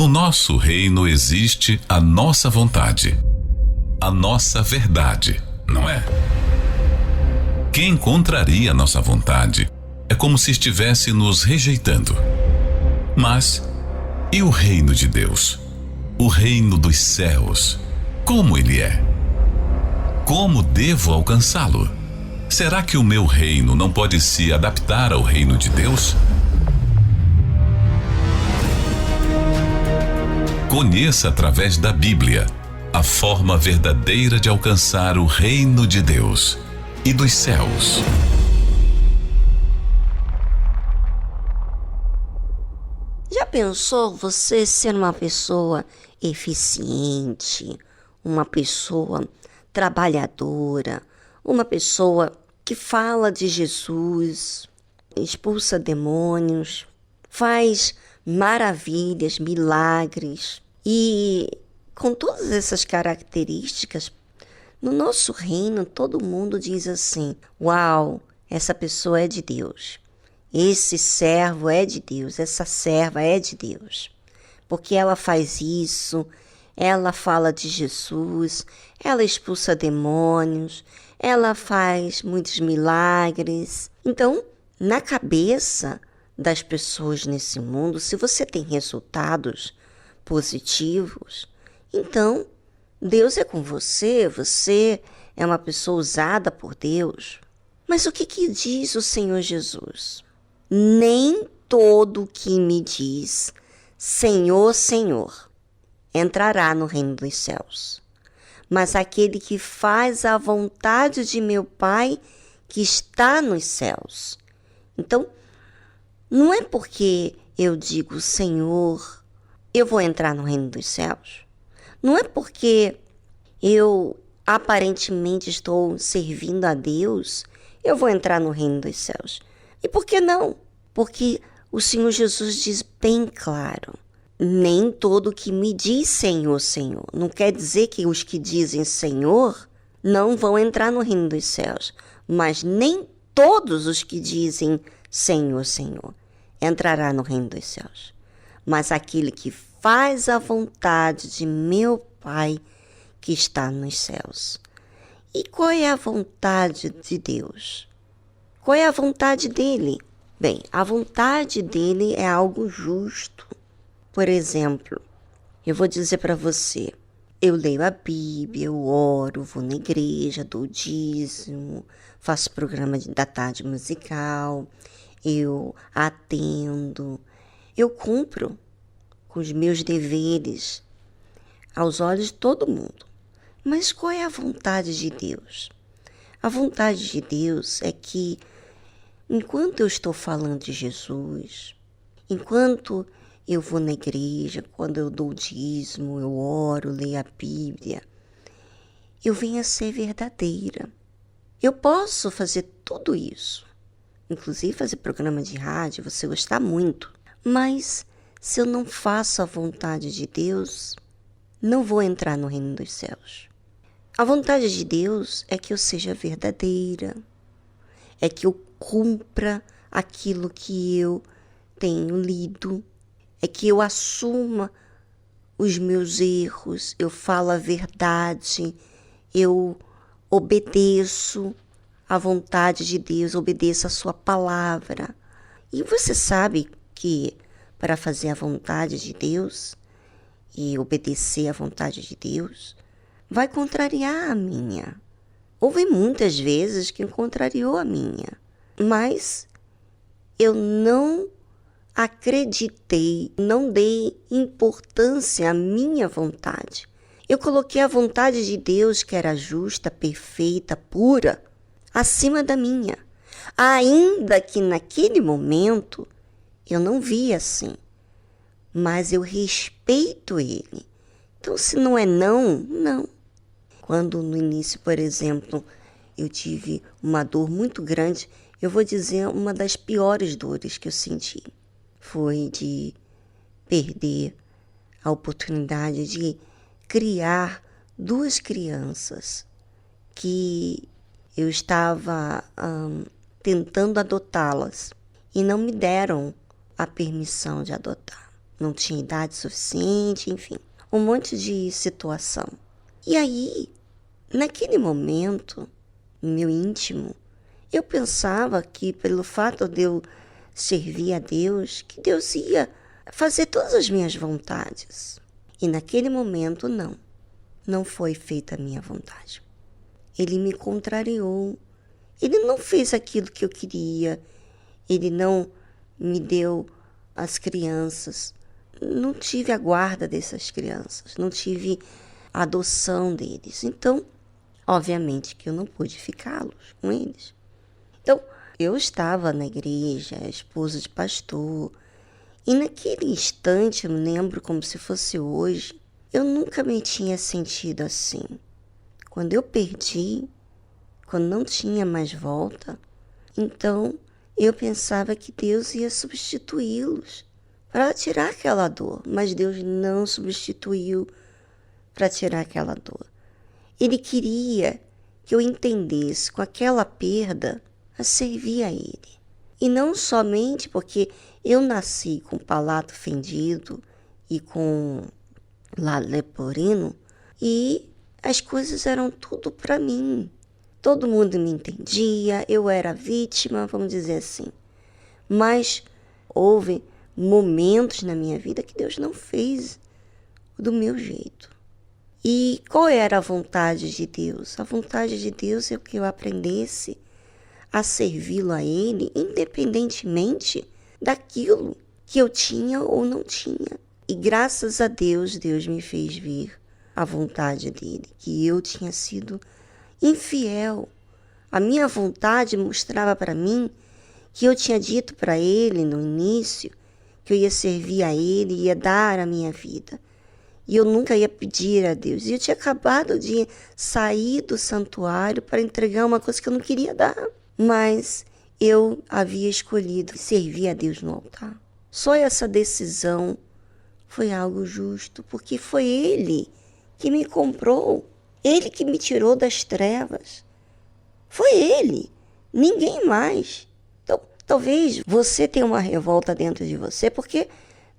No nosso reino existe a nossa vontade, a nossa verdade, não é? Quem contraria a nossa vontade é como se estivesse nos rejeitando. Mas, e o reino de Deus? O reino dos céus, como ele é? Como devo alcançá-lo? Será que o meu reino não pode se adaptar ao reino de Deus? Conheça através da Bíblia a forma verdadeira de alcançar o reino de Deus e dos céus. Já pensou você ser uma pessoa eficiente, uma pessoa trabalhadora, uma pessoa que fala de Jesus, expulsa demônios, faz maravilhas, milagres e com todas essas características, no nosso reino todo mundo diz assim: uau, essa pessoa é de Deus. Esse servo é de Deus, essa serva é de Deus, porque ela faz isso, ela fala de Jesus, ela expulsa demônios, ela faz muitos milagres. Então, na cabeça das pessoas nesse mundo, se você tem resultados positivos, então Deus é com você, você é uma pessoa usada por Deus. Mas o que diz o Senhor Jesus? Nem todo que me diz Senhor, Senhor, entrará no reino dos céus, mas aquele que faz a vontade de meu Pai que está nos céus. Então, não é porque eu digo Senhor, eu vou entrar no reino dos céus. Não é porque eu aparentemente estou servindo a Deus, eu vou entrar no reino dos céus. E por que não? Porque o Senhor Jesus diz bem claro: nem todo que me diz Senhor, Senhor. Não quer dizer que os que dizem Senhor não vão entrar no reino dos céus, mas nem todos os que dizem Senhor, Senhor entrará no reino dos céus. Mas aquele que faz a vontade de meu Pai que está nos céus. E qual é a vontade de Deus? Qual é a vontade dele? Bem, a vontade dele é algo justo. Por exemplo, eu vou dizer para você, eu leio a Bíblia, eu oro, vou na igreja, dou dízimo, faço programa da tarde musical, eu atendo, eu cumpro com os meus deveres aos olhos de todo mundo. Mas qual é a vontade de Deus? A vontade de Deus é que, enquanto eu estou falando de Jesus, enquanto eu vou na igreja, quando eu dou dízimo, eu oro, leio a Bíblia, eu venho a ser verdadeira. Eu posso fazer tudo isso, inclusive fazer programa de rádio, você gostar muito, mas se eu não faço a vontade de Deus, não vou entrar no reino dos céus. A vontade de Deus é que eu seja verdadeira, é que eu cumpra aquilo que eu tenho lido, é que eu assuma os meus erros, eu falo a verdade, eu obedeço à vontade de Deus, obedeço a sua palavra. E você sabe que para fazer a vontade de Deus e obedecer à vontade de Deus, vai contrariar a minha. Houve muitas vezes que contrariou a minha, mas eu não acreditei, não dei importância à minha vontade. Eu coloquei a vontade de Deus, que era justa, perfeita, pura, acima da minha. Ainda que naquele momento eu não via assim, mas eu respeito ele. Então, se não é não, não. Quando no início, por exemplo, eu tive uma dor muito grande, eu vou dizer uma das piores dores que eu senti. Foi de perder a oportunidade de criar 2 crianças que eu estava tentando adotá-las e não me deram a permissão de adotar. não tinha idade suficiente, enfim, um monte de situação. E aí, naquele momento, no meu íntimo, eu pensava que pelo fato de eu servir a Deus, que Deus ia fazer todas as minhas vontades. E naquele momento, não foi feita a minha vontade. Ele me contrariou. Ele não fez aquilo que eu queria. Ele não me deu as crianças. Não tive a guarda dessas crianças. Não tive a adoção deles. Então, obviamente que eu não pude ficá-los com eles. Então, eu estava na igreja, esposa de pastor. E naquele instante, eu me lembro como se fosse hoje, eu nunca me tinha sentido assim. Quando eu perdi, quando não tinha mais volta, então eu pensava que Deus ia substituí-los para tirar aquela dor. Mas Deus não substituiu para tirar aquela dor. Ele queria que eu entendesse com aquela perda a servir a Ele. E não somente porque eu nasci com o palato fendido e com lábio leporino e as coisas eram tudo para mim. Todo mundo me entendia, eu era vítima, vamos dizer assim. Mas houve momentos na minha vida que Deus não fez do meu jeito. E qual era a vontade de Deus? A vontade de Deus é que eu aprendesse a servi-lo a Ele, independentemente daquilo que eu tinha ou não tinha. E graças a Deus, Deus me fez ver a vontade dEle, que eu tinha sido infiel. A minha vontade mostrava para mim que eu tinha dito para Ele no início que eu ia servir a Ele, ia dar a minha vida. E eu nunca ia pedir a Deus. E eu tinha acabado de sair do santuário para entregar uma coisa que eu não queria dar. Mas eu havia escolhido servir a Deus no altar. Só essa decisão foi algo justo, porque foi Ele que me comprou. Ele que me tirou das trevas. Foi Ele, ninguém mais. Então, talvez você tenha uma revolta dentro de você, porque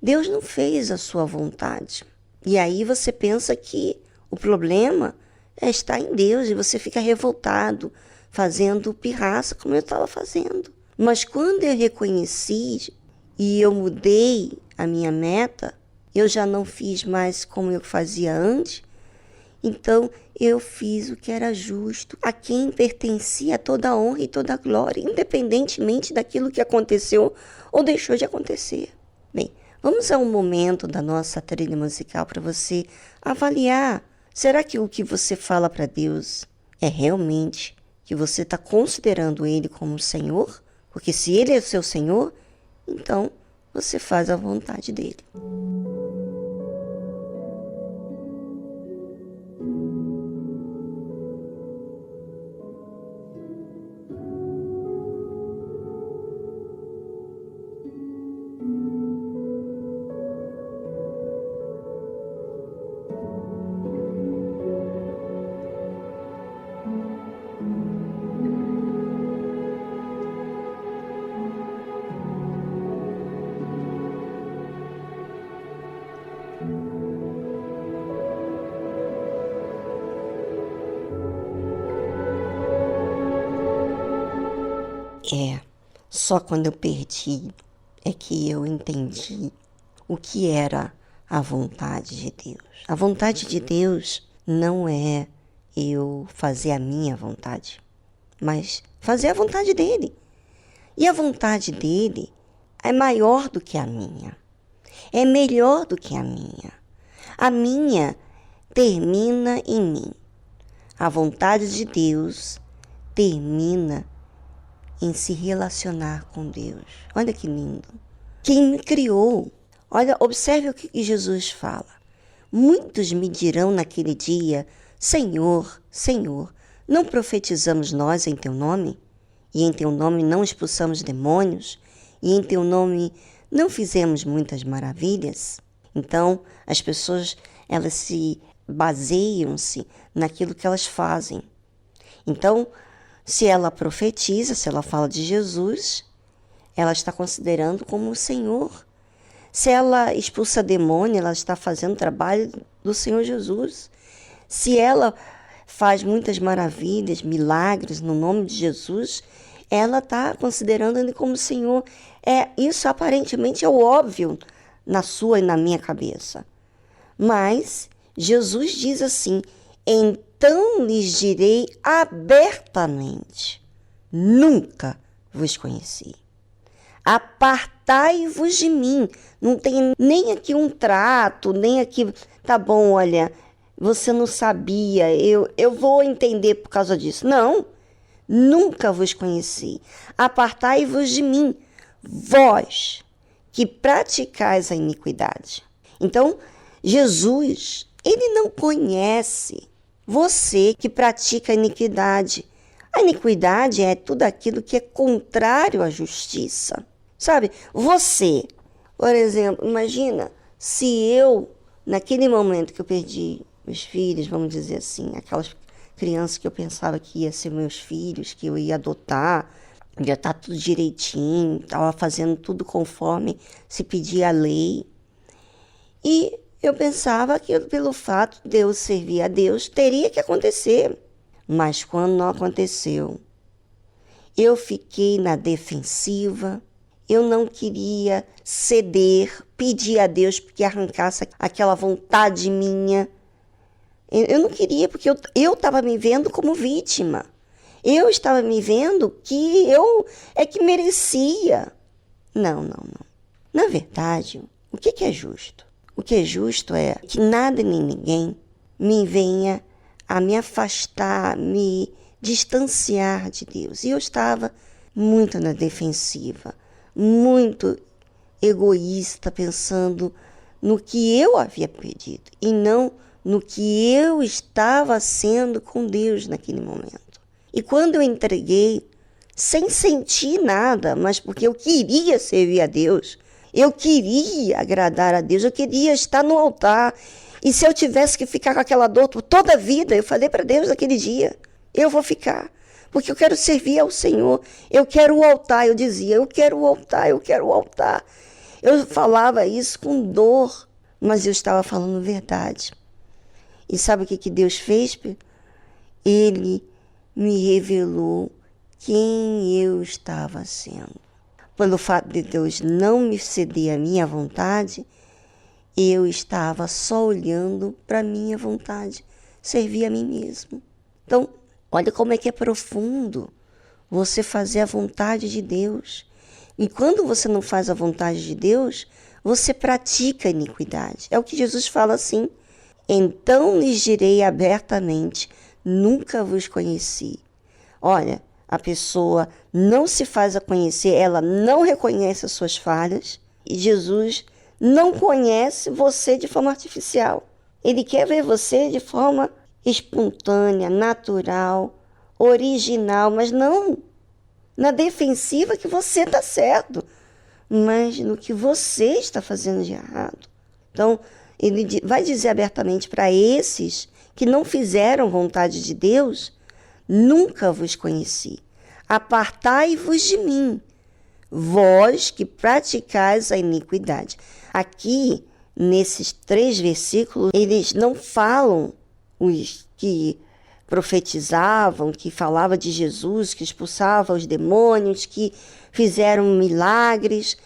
Deus não fez a sua vontade. E aí você pensa que o problema está em Deus e você fica revoltado, fazendo pirraça como eu estava fazendo. Mas quando eu reconheci e eu mudei a minha meta, eu já não fiz mais como eu fazia antes, então eu fiz o que era justo, a quem pertencia toda a honra e toda a glória, independentemente daquilo que aconteceu ou deixou de acontecer. Bem, vamos a um momento da nossa trilha musical para você avaliar. Será que o que você fala para Deus é realmente que você está considerando Ele como Senhor? Porque se Ele é o seu Senhor, então você faz a vontade dEle. Só quando eu perdi é que eu entendi o que era a vontade de Deus. A vontade de Deus não é eu fazer a minha vontade, mas fazer a vontade dEle. E a vontade dEle é maior do que a minha, é melhor do que a minha. A minha termina em mim. A vontade de Deus termina em se relacionar com Deus. Olha que lindo. Quem me criou. Olha, observe o que Jesus fala. Muitos me dirão naquele dia, Senhor, Senhor, não profetizamos nós em teu nome? E em teu nome não expulsamos demônios? E em teu nome não fizemos muitas maravilhas? Então, as pessoas, elas se baseiam-se naquilo que elas fazem. Então, se ela profetiza, se ela fala de Jesus, ela está considerando como o Senhor. Se ela expulsa demônio, ela está fazendo o trabalho do Senhor Jesus. Se ela faz muitas maravilhas, milagres no nome de Jesus, ela está considerando ele como Senhor. Isso aparentemente é o óbvio na sua e na minha cabeça. Mas Jesus diz assim: então lhes direi abertamente, nunca vos conheci. Apartai-vos de mim. Não tem nem aqui um trato, nem aqui, tá bom, olha, você não sabia, eu vou entender por causa disso. Não, nunca vos conheci. Apartai-vos de mim, vós que praticais a iniquidade. Então, Jesus, ele não conhece você que pratica a iniquidade. A iniquidade é tudo aquilo que é contrário à justiça. Sabe, você, por exemplo, imagina se eu, naquele momento que eu perdi meus filhos, vamos dizer assim, aquelas crianças que eu pensava que ia ser meus filhos, que eu ia adotar, ia estar tudo direitinho, estava fazendo tudo conforme se pedia a lei. E eu pensava que pelo fato de eu servir a Deus, teria que acontecer. Mas quando não aconteceu, eu fiquei na defensiva, eu não queria ceder, pedir a Deus que arrancasse aquela vontade minha. Eu não queria, porque eu estava me vendo como vítima. Eu estava me vendo que eu é que merecia. Não. Na verdade, o que é justo? O que é justo é que nada nem ninguém me venha a me afastar, me distanciar de Deus. E eu estava muito na defensiva, muito egoísta, pensando no que eu havia pedido e não no que eu estava sendo com Deus naquele momento. E quando eu entreguei, sem sentir nada, mas porque eu queria servir a Deus, eu queria agradar a Deus, eu queria estar no altar. E se eu tivesse que ficar com aquela dor toda a vida, eu falei para Deus naquele dia, eu vou ficar, porque eu quero servir ao Senhor, eu quero o altar. Eu dizia, eu quero o altar, eu quero o altar. Eu falava isso com dor, mas eu estava falando verdade. E sabe o que Deus fez? Ele me revelou quem eu estava sendo. Pelo fato de Deus não me ceder a minha vontade, eu estava só olhando para a minha vontade, servir a mim mesmo. Então, olha como é que é profundo você fazer a vontade de Deus. E quando você não faz a vontade de Deus, você pratica a iniquidade. É o que Jesus fala assim: então lhes direi abertamente, nunca vos conheci. Olha, a pessoa não se faz a conhecer, ela não reconhece as suas falhas, e Jesus não conhece você de forma artificial. Ele quer ver você de forma espontânea, natural, original, mas não na defensiva que você está certo, mas no que você está fazendo de errado. Então, ele vai dizer abertamente para esses que não fizeram vontade de Deus: nunca vos conheci. Apartai-vos de mim, vós que praticais a iniquidade. Aqui, nesses 3 versículos, eles não falam os que profetizavam, que falavam de Jesus, que expulsavam os demônios, que fizeram milagres.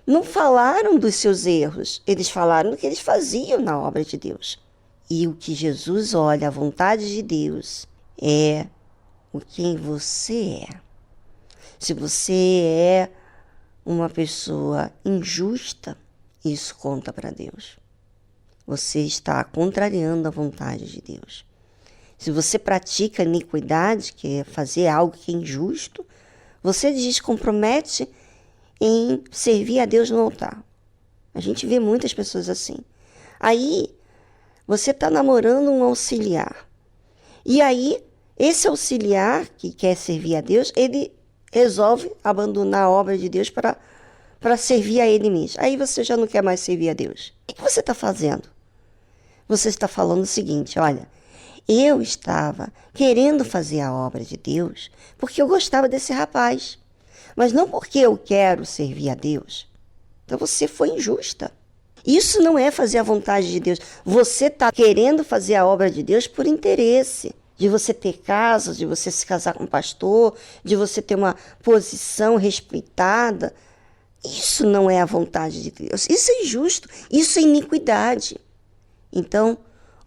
Não falaram dos seus erros, eles falaram do que eles faziam na obra de Deus. E o que Jesus olha, a vontade de Deus, é o quem você é. Se você é uma pessoa injusta, isso conta para Deus. Você está contrariando a vontade de Deus. Se você pratica iniquidade, que é fazer algo que é injusto, você descompromete em servir a Deus no altar. A gente vê muitas pessoas assim. Aí, você está namorando um auxiliar. E aí, esse auxiliar que quer servir a Deus, ele resolve abandonar a obra de Deus para servir a ele mesmo. Aí você já não quer mais servir a Deus. O que você está fazendo? Você está falando o seguinte: olha, eu estava querendo fazer a obra de Deus porque eu gostava desse rapaz, mas não porque eu quero servir a Deus. Então você foi injusta. Isso não é fazer a vontade de Deus. Você está querendo fazer a obra de Deus por interesse. De você ter casa, de você se casar com um pastor, de você ter uma posição respeitada. Isso não é a vontade de Deus. Isso é injusto. Isso é iniquidade. Então,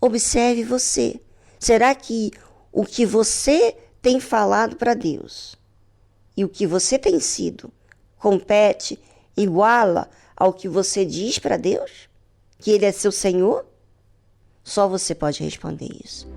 observe você. Será que o que você tem falado para Deus e o que você tem sido compete, iguala ao que você diz para Deus? Que Ele é seu Senhor? Só você pode responder isso.